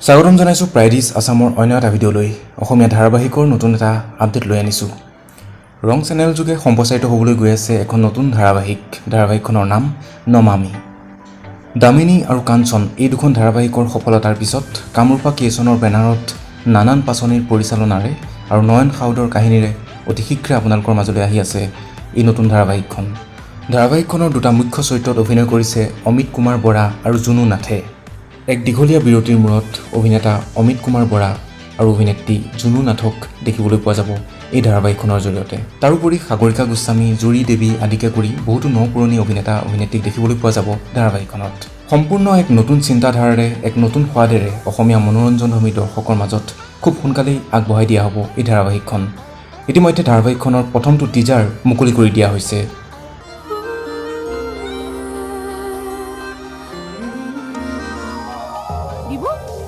স্বাগতম জনাইছোঁ প্ৰাইডিছ আছামৰ অন্য এটা ভিডিঅ'লৈ। অসমীয়া ধাৰাবাহিকৰ নতুন এটা আপডেট লৈ আনিছোঁ। ৰং চেনেল যোগে সম্প্ৰচাৰিত হ'বলৈ গৈ আছে এখন নতুন ধাৰাবাহিকখনৰ নাম নমামি। দামিনী আৰু কাঞ্চন এই দুখন ধাৰাবাহিকৰ সফলতাৰ পিছত কামৰূপা ক্ৰিয়েশ্যনৰ বেনাৰত নানান পাচনিৰ পৰিচালনাৰে আৰু নয়ন সাউদৰ কাহিনীৰে অতি শীঘ্ৰে আপোনালোকৰ মাজলৈ আহি আছে এই নতুন ধাৰাবাহিকখন। ধাৰাবাহিকখনৰ দুটা মুখ্য চৰিত্ৰত অভিনয় কৰিছে অমিত কুমাৰ বৰা আৰু জুনু নাথে। এক দীঘলীয়া বিৰতিৰ মূৰত অভিনেতা অমিত কুমাৰ বৰা আৰু অভিনেত্ৰী জুনু নাথক দেখিবলৈ পোৱা যাব এই ধাৰাবাহিকখনৰ জৰিয়তে। তাৰোপৰি সাগৰিকা গোস্বামী, জুৰি দেৱী আদিকে কৰি বহুতো নপুৰণি অভিনেতা অভিনেত্ৰীক দেখিবলৈ পোৱা যাব ধাৰাবাহিকখনত। সম্পূৰ্ণ এক নতুন চিন্তাধাৰাৰে, এক নতুন সোৱাদেৰে অসমীয়া মনোৰঞ্জনধৰ্মী দৰ্শকৰ মাজত খুব সোনকালেই আগবঢ়াই দিয়া হ'ব এই ধাৰাবাহিকখন। ইতিমধ্যে ধাৰাবাহিকখনৰ প্ৰথমটো টিজাৰ মুকলি কৰি দিয়া হৈছে।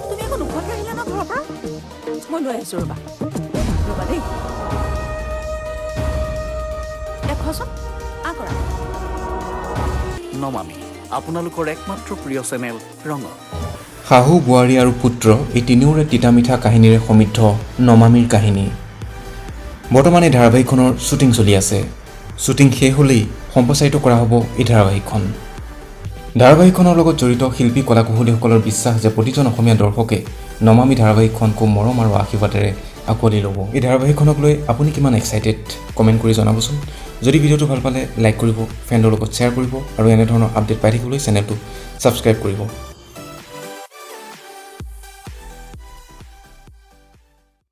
তুমি এখন উভতি আহিলা ন ঘৰৰ পৰা? মই লৈ আহিছোঁ ৰ'বা দেই। দেখোৱাচোন কৰা নমামি আপোনালোকৰ একমাত্ৰ প্ৰিয় চেনেল ৰঙত। শাহু, বোৱাৰী আৰু পুত্ৰ এই তিনিওৰে তিতা মিঠা কাহিনীৰে সমৃদ্ধ নমামিৰ কাহিনী। বৰ্তমান এই ধাৰাবাহিকখনৰ শ্বুটিং চলি আছে। শ্বুটিং শেষ হ'লেই সম্প্ৰচাৰিত কৰা হ'ব এই ধাৰাবাহিকখন। ধাৰাবাহিকখনৰ লগত জড়িত শিল্পী কলা কুশলীসকলৰ বিশ্বাস যে প্ৰতিজন অসমীয়া দৰ্শকে নমামি ধাৰাবাহিকখন খুব মৰম আৰু আশীৰ্বাদেৰে আঁকোৱালি ল'ব। এই ধাৰাবাহিকখনক লৈ আপুনি কিমান এক্সাইটেড কমেণ্ট কৰি জনাবচোন। যদি ভিডিঅ'টো ভাল পালে লাইক কৰিব, ফ্ৰেণ্ডৰ লগত শ্বেয়াৰ কৰিব আৰু এনেধৰণৰ আপডেট পাই থাকিবলৈ চেনেলটো ছাবস্ক্ৰাইব কৰিব।